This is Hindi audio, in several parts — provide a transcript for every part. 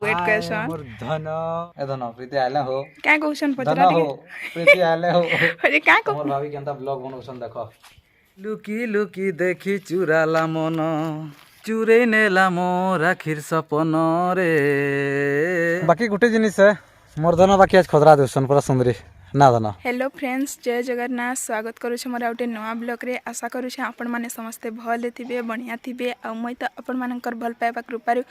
वेट करसन मोर धन ए धन प्रीति आले हो क्या कहउसन धन पचरा हो प्रीति आले हो अरे क्या तमर कहू भाभी केनता ब्लॉग बनौसन देखो लुकी लुकी देखी चुराला मन चुरे नेला मोर आखिर सपन रे बाकी गुटे जिनिस है मोर धन बाकी आज खतरा देसन पूरा सुंदरी ना धन हेलो फ्रेंड्स जय जगन्नाथ स्वागत करुछे मोर गोटे नवा ब्लॉग रे आशा करुछे आपण माने समस्ते भल थिबे बढ़िया थिबे आ मुई तो आपण मानकर भल पाइबा कृपारु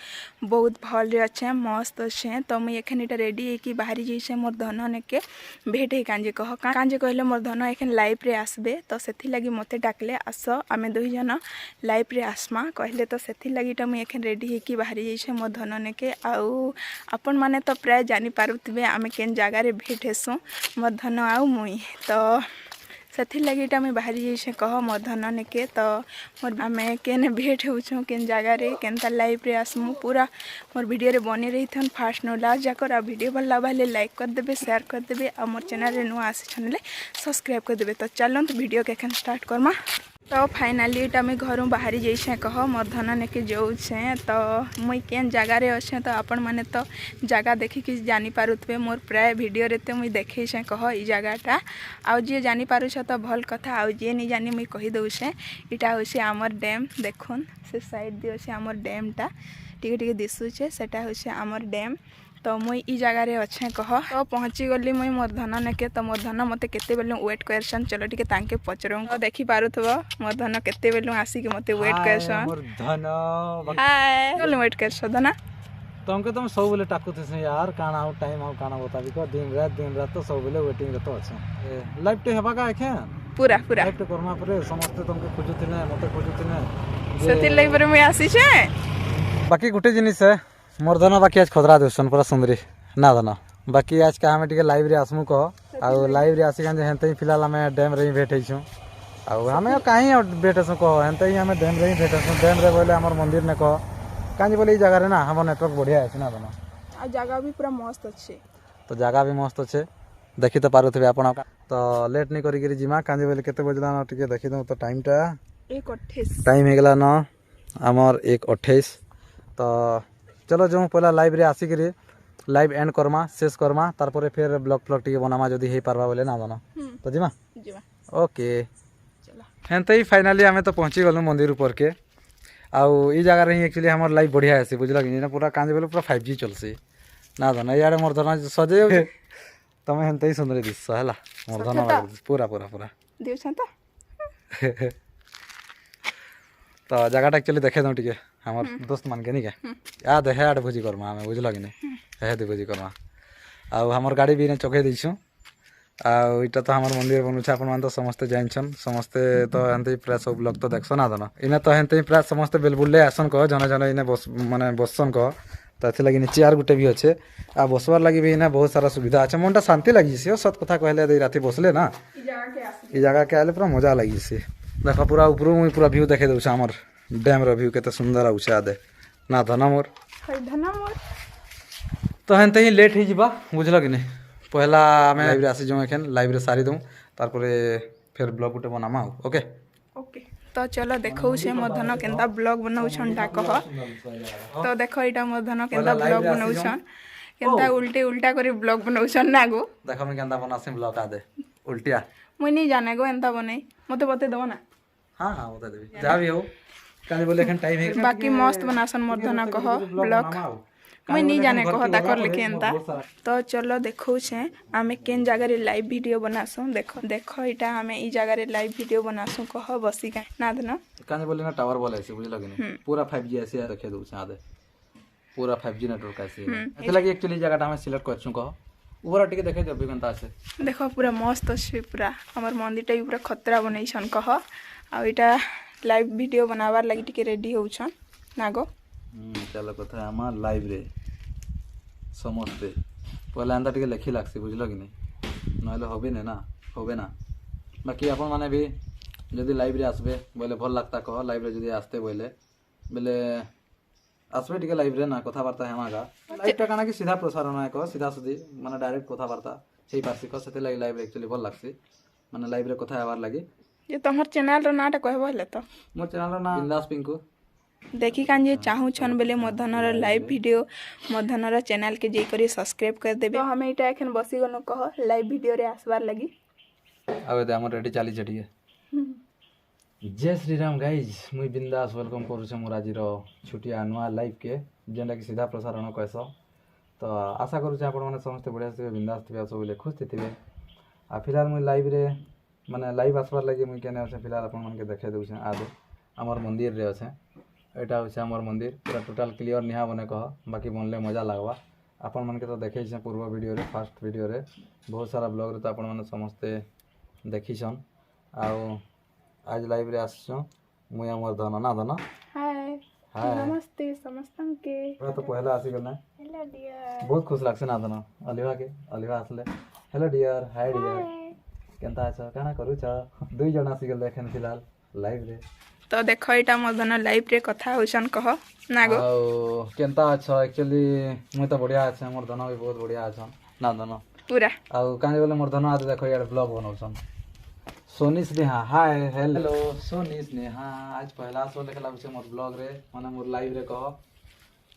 बहुत भल रे अच्छे मस्त अच्छे तो मुई एखन इटा रेडी है कि बाहरी जइसे मोर धन ने के भेट है कांजे कहले मोर धन एखन लाइव रे आसबे तो सेथि लागि मते डाकले आस आमे दुई जन लाइव रे आसमा कहले तो सेथि लागि टा मुई एखन रेडी है कि बाहरी जइसे मोर धन ने के आउ आपण माने तो प्राय जानि पारुथिबे आमे केन जगह रे भेट हेसु मोर धन आउ मुई तो सेथि लगिटा मुई बाहरी जइसे कह मोर धन नेके तो मोर आमे केने भेट होछु केन जगह रे केनता लाइव रे आसमु पूरा मोर वीडियो रे बनी रही थन फास्ट नो लास्ट जाकर आ वीडियो भल लाभ ले लाइक कर देबे शेयर कर देबे आ मोर चैनल रे नुआ आसी चैनल सब्सक्राइब कर देबे तो चलन तो वीडियो के एखन स्टार्ट करमा तो फाइनाली इटा मुई घर बाहरी जइसे कह मोर धन नेके जाऊे तो मुई केन जगह रे अच्छे तो आपण माने तो जगह देखिकी जानी पारुथबे मोर प्राय वीडियो रे मुई देखे से कह ई जगहटा आउ जे जानी पारुछ तो भल कथा आउ जे नहीं जानी मुई कहि दउसे इटा होसे आमर डैम देखुन से साइड दे होसे आमर डैमटा टिके टिके दिसुचे सेटा होसे आमर डैम तो मुई ई जगह रे अच्छे कह तो पहुँची गली मुई मोर धन नेके तो मोर धन मते केते बेलु वेट करसन चलो टिके तांके पचरऊ तो देखि पारुथबो मोर धन केते बेलु आसी के मते वेट करसन मोर धन हाय बोलो वेट करसन धना तुमके तुम सब बोले टाकुते से यार काना आउ टाइम आउ काना बताबी को दिन रात तो सब बोले वेटिंग रे तो अच्छे लाइव टे हेबा का एखे पूरा पूरा लाइव टे करमा परे समस्त तुमके खोजुतिने मते खोजुतिने सेति लई परे मुई आसी छे बाकी गुटे जिनिस है मोर धन बाकी आज खतरा देसन पूरा सुंदरी ना धन बाकी आज का हमें टिके लाइव रे आसमु को आउ लाइव रे आसी कांजे हेंते फिलहाल हमें डैम रे भेटैछु आउ हमें काहे भेटसु को हेंते ही हमें डैम रे भेटसु डैम रे बोले हमर मंदिर ने को कांजे बोले ई जगह रे ना हमर नेटवर्क बढ़िया है ना धन आ जगह भी पूरा मस्त अच्छे तो जगह भी मस्त अच्छे देखि तो पारुथबे आपण तो लेट नहीं करी जिमा कांजे बोले केते बजला न टिके देखि दउ तो टाइमटा 1:28 टाइम हेगला न हमर 1:28 तो चलो जो पहला लाइव रे आसिक लाइव एंड करमा शेष करमा तारपरे फिर ब्लॉग फ्लॉग टिके बनामा जदी हे पारबा बोले ना जाना तो जिमा ओके चलो हेंते ही फाइनली हमें तो पहुंची गलु मंदिर ऊपर के आउ ई जगह रे एक्चुअली हमर लाइव बढ़िया आसी बुझला कि ना पूरा कांजे बोले पूरा 5G चलसी ना जाना यार मोर धना सजे तमे हेंते ही सुंदर दिस हला मोर धना पूरा पूरा पूरा देउछन तो तो जगहटा एक्चुअली देखे दउ टिके हमर दोस्त मान के नहीं के आ देहे आड भोजी करमा हमें बुझला कि नहीं हे दे भोजी करमा आउ हमर गाड़ी भी ने चोके दैछु आउ इटा तो हमर मंदिर बनुछ अपन मान तो समस्त जानछन समस्त तो हंते प्राय सब ब्लॉग तो देखसन ना दन इने तो हंते प्राय समस्त बेलबुल्ले आसन को जन जन इने बस माने बससन को तो एथि लागि चेयर गुटे भी अच्छे आ बसवार लागि भी इने बहुत सारा सुविधा अच्छे मनटा शांति लागि से सत कथा कहले दे राती बसले ना ई जगह के आले पूरा मजा लागि से देखो पूरा ऊपर मुई पूरा व्यू देखे दउ हमर डैम रो व्यू केते सुंदर आउछ आदे ना धना मोर तो हेंते ही लेट ही जिबा बुझल कि नहीं पहला हमें लाइव रे आसी जो एखन लाइव रे सारी दउ तारपरे फिर ब्लॉग गुटे बनामा ओके ओके तो चलो देखौ छे मोर धन केनता ब्लॉग बनाउ छन ता कह तो देखो इटा मोर धन केनता ब्लॉग बनाउ छन केनता उल्टे उल्टा करी ब्लॉग बनाउ छन ना गो देखो मैं केनता बनासी ब्लॉग आदे उल्टिया मुई नहीं जाने गो एनता बनै मते बते दो ना हां हां बता देबी जा भी हो काजे बोले एखन टाइम है बाकी मस्त बनासन मोर धन कह ब्लॉग मुई नहीं जाने कह ताकर लिखे एनता तो चलो देखौ छे आमे केन जगह रे लाइव वीडियो बनासु देखो देखो इटा हमें ई जगह रे लाइव वीडियो बनासु कह बसी का ना धन काजे बोले ना टावर बोले ऐसे बुझ लगे नहीं पूरा 5G ऐसे रखे दउ छे आदे पूरा 5G नेटवर्क ऐसे एते लगे एक्चुअली जगहटा हमें सिलेक्ट करछु कह ऊपर टिके देखे जब भी कंता আছে देखो पूरा मस्त अछि पूरा हमर मंदिरटा भी पूरा खतरा बनै छन कह आ इटा लाइव वीडियो बनावार लागि टिके रेडी होउ छन नागो चलो कथा हमार लाइव रे समझते पहले अंदर टिके लेखी लागसी बुझलो कि नहीं नहले होबे ने ना होबे ना बाकी अपन माने भी जदी लाइव रे आसबे बोले भल लागता कह लाइव रे जदी आस्ते बोले बोले आसबे टिके लाइव रे ना कथा वार्ता हेमागा लाइव टा काना कि सीधा प्रसारण है कह सीधा सुधी माने डायरेक्ट कथा वार्ता सेही पासी कह सेते लागि लाइव रे एक्चुअली भल लागसी माने लाइव रे कथा हेबार लागि ये तोहर चैनल रो नाटा कहबो हले तो मोर चैनल रो ना बिंदास पिंकू देखी कान जे चाहूछन बेले मधनर लाइव वीडियो मधनर चैनल के जेकरी सब्सक्राइब कर देबे। तो हमें इटा एखन बसी गनो कह लाइव वीडियो रे आसबार लगी। अब दे हमर रेडी चली चटिए। जय श्री राम गाइज, मुई बिंदास वेलकम करूँ मोर आज छुटिया नुआ लाइव के जेनटा कि सीधा प्रसारण कहस। तो आशा करूँ आपण मैंने समस्त बढ़िया थे, बिंदास थे, सब खुश थे। आ फिलहाल मुई लाइव रे माने लाइव आसबार लगे मुई केने अच्छे फिलहाल आपण मन के देखे दूचे। आदे आमर मंदिर रे अच्छे, एटा होचे आमर मंदिर पूरा टोटल क्लियर निहा बने कह, बाकी बनले मजा लागवा। आपण मन के तो देखे पूर्व वीडियो रे फास्ट वीडियो रे बहुत सारा ब्लॉग रे तो आपण मैंने समस्ते देखीछन। आउ आज लाइव रे आसछो मुई हमर धन ना धन। हाय हाय नमस्ते समस्तन के। पूरा तो पहला आसी गना। Hello dear. बहुत खुश लागछ ना धन अलिवा के अलिवा आसले। हेलो डियर, हाय डियर, केनता छ, काना करू छ? दुई जण आसी गेल देखन फिलहाल लाइव रे। तो देखो इटा मधन लाइव रे कथा होछन कह ना गो। आउ केनता छ? एक्चुअली मुई तो बढ़िया छ, मोर धन भी बहुत बढ़िया छ ना धन पूरा। आउ काहे बोले मोर धन आज देखो यार ब्लॉग बनाउछन। सोनी स्नेहा, हाय हेलो सोनी स्नेहा, आज पहला सो लेके लागछ मोर ब्लॉग रे माने मोर लाइव रे कह।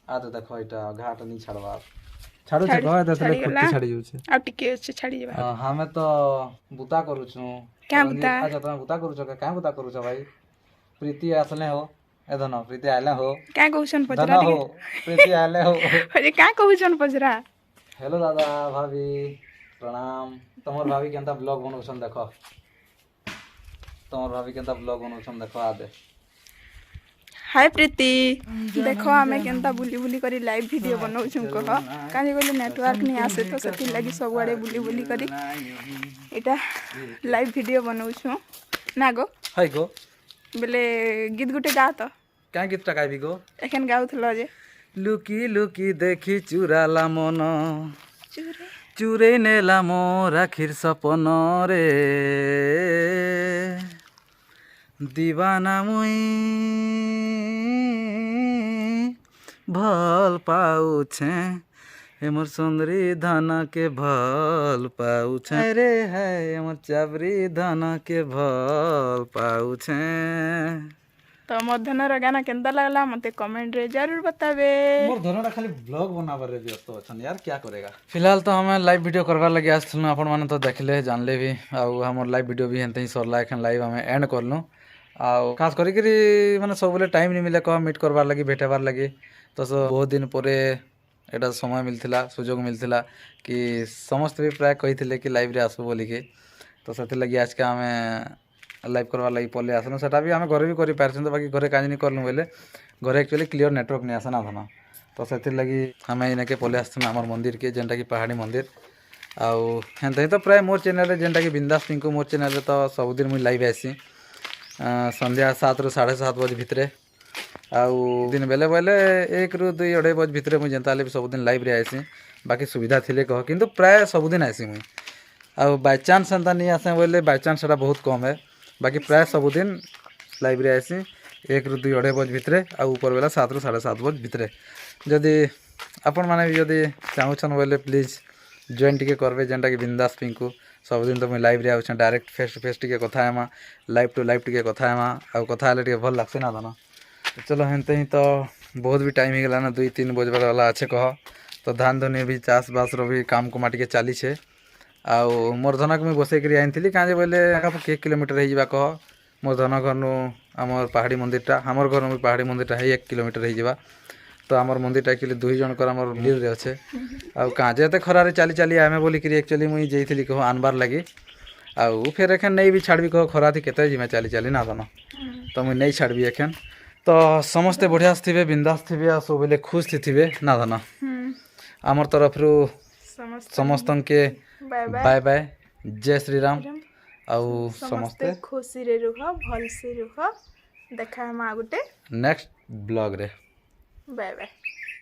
आ तो देखो इटा घाट नहीं छाड़वा छाड़ू छ कह देतले खुट्टी छाड़ी जाउ छ। आ टिके छ छाड़ी जेबा। हां हमें तो बुता करू छु। क्या बुता? अच्छा तुम बुता करू छ का बुता करू छ भाई? प्रीति आसले हो ए धन, प्रीति आले हो का कहउछन धन पजरा हो, प्रीति आले हो। अरे का कहउछन पजरा? हेलो दादा भाभी प्रणाम। तमर भाभी केनता ब्लॉग बनौछन देखो, तमर भाभी केनता ब्लॉग बनौछन देखो। आ दे हाय प्रीति, देखो हमें केनता बुली बुली करी लाइव वीडियो बनाउछुं कह। काहे बोले नेटवर्क नहीं आसे तो सती लागि सब आड़े बुली बुली करी एटा लाइव वीडियो बनाउछुं ना गो। हाय गो बेले गीत गुटे गा तो क्या गीतटा गाइबी गो? एखन गाउथलो जे लुकी लुकी देखी चुराला मन, चुरे चुरे नेला मोर आखिर सपन रे, दीवाना मुई भल पाउछे, एमर सुंदरी धन के भल पाउछे रे, है एमर चाबरी धन के भल पाउछे। तो मधनर गाना केनता लागला मते कमेंट रे जरूर बताबे। मोर धनटा खाली ब्लॉग बनाबर रे व्यस्त अछन यार, क्या करेगा। फिलहाल तो हमें लाइव वीडियो करबार लगे आसथुन, आपण माने तो देखले जानले भी। आउ हमर लाइव वीडियो भी हेंते ही सरला, एखन लाइव हमें एंड करलु। आउ खास करी करी माने सब बेले टाइम नहीं मिले कह मीट करबार लगी भेटाबार लगी। तो बहुत दिन परे एटा समय मिलथिला, सुजोग मिलथिला कि समस्त भी प्राय कहिथिले कि लाइव रे आसो बोली के। तो सेति लगी आज के हमें लाइव करवा लगी पले आसनु। सेटा भी हमें घरे भी करि पारछन, तो बाकी घरे काज नहीं करलु बेले घरे एक्चुअली क्लियर नेटवर्क नहीं आसे ना धन। तो सेति लगी हमें इनके पले आसथुन हमर मंदिर के जेनटा कि पहाड़ी मंदिर। आउ हेंते तो प्राय मोर चैनल रे जेनटा कि बिंदास पिंकू मोर चैनल रे तो सब दिन मुई लाइव आसी संध्या 7 ରୁ 7:30 बजे भितरे। आउ दिन बेले बेले 1 ରୁ 2 अढ़ाई बजे भितरे मुई जेनता ले सब दिन लाइव रे आसी। बाकी सुविधा थिले कह, किंतु प्राय सब दिन आसी मुई। आउ बाय चांस एंता नहीं आसे बोले बाय चांस सेटा बहुत कम है, बाकी प्राय सब दिन लाइव रे आसी 1 ରୁ 2 अढ़ाई बजे भितरे। आउ ऊपर बेला 7 ରୁ 7:30 बजे भितरे। जदि आपण माने भी जदि चाहूछन बोले प्लीज जॉइन टिके करबे, जेनटा कि बिंदास पिंकू सब दिन तो मुई लाइव रे आउछ, डायरेक्ट फेस टू फेस टिके कथा हेमा, लाइव टू लाइव टिके कथा हेमा। आउ कथा हेले टिके भल लागसे ना धन। चलो हेंते ही तो बहुत भी टाइम ही गला ना, 2-3 बजबार वाला अच्छे कह। तो धान धुनी भी चाष बास रो भी काम कुमा टिके चाली छे। आउ मोर धनक मुई बसै करी आइनथिली काजे बोले पाखापाखि 1 किलोमीटर हो जावा कह। मोर धन घर नु आमर पहाड़ी मंदिरटा, हमर घर नु पहाड़ी मंदिरटा है 1 किलोमीटर हो जावा। तो आमर मंदिरटा एक्चुअली 2 जनकर आमर मंदिर रे अच्छे। आउ काजे एते खरारे चाली चाली आमे बोली करी एक्चुअली मुई जेइथिली कह आनबार लगी। आउ फिर एखन नहीं भी छाड़बी कह, खरा थी केते जिमे चाली चाली ना धन। तो मुई नहीं छाड़बी एखन। तो समस्ते बढ़िया थिबे, बिंदास थिबे, आ सब बेले खुश थिबे ना धन। आमर तरफ रु समस्तन के बाय बाय, जय श्री राम। आउ समस्ते खुशी रे रुह, भल से रुह। देखा हम आ गुटे नेक्स्ट ब्लॉग रे। Bye bye.